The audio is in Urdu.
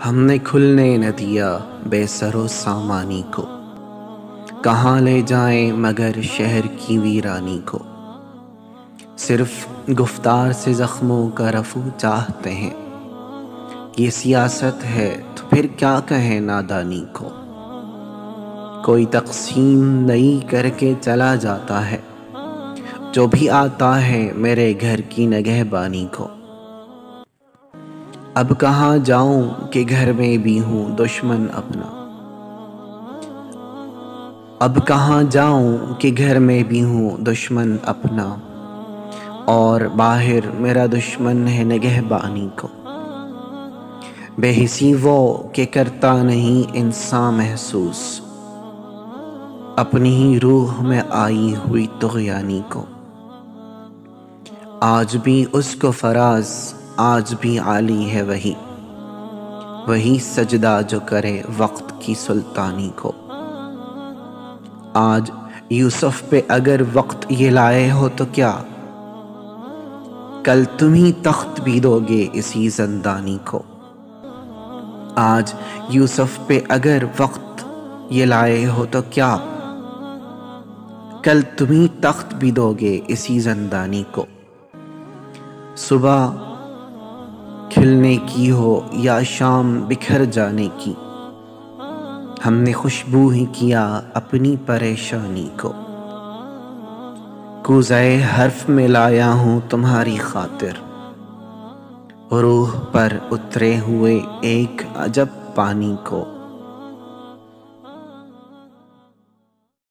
ہم نے کھلنے نہ دیا بے سر و سامانی کو، کہاں لے جائیں مگر شہر کی ویرانی کو۔ صرف گفتار سے زخموں کا رفع چاہتے ہیں، یہ سیاست ہے تو پھر کیا کہیں نادانی کو۔ کوئی تقسیم نئی کر کے چلا جاتا ہے، جو بھی آتا ہے میرے گھر کی نگہبانی کو۔ اب کہاں جاؤں کہ گھر میں بھی ہوں دشمن اپنا، اب کہاں جاؤں کہ گھر میں بھی ہوں دشمن اپنا، اور باہر میرا دشمن ہے نگہبانی کو۔ بے حسی وہ کہ کرتا نہیں انسان محسوس، اپنی ہی روح میں آئی ہوئی طغیانی کو۔ آج بھی اس کو فراز، آج بھی عالی ہے وہی سجدہ جو کرے وقت کی سلطانی کو۔ آج یوسف پہ اگر وقت یہ لائے ہو تو کیا، کل تم ہی تخت بھی دو گے اسی زندانی کو۔ آج یوسف پہ اگر وقت یہ لائے ہو تو کیا، کل تم ہی تخت بھی دو گے اسی زندانی کو۔ صبح کھلنے کی ہو یا شام بکھر جانے کی، ہم نے خوشبو ہی کیا اپنی پریشانی کو۔ کوزۂ حرف میں لایا ہوں تمہاری خاطر، روح پر اترے ہوئے ایک عجب پانی کو۔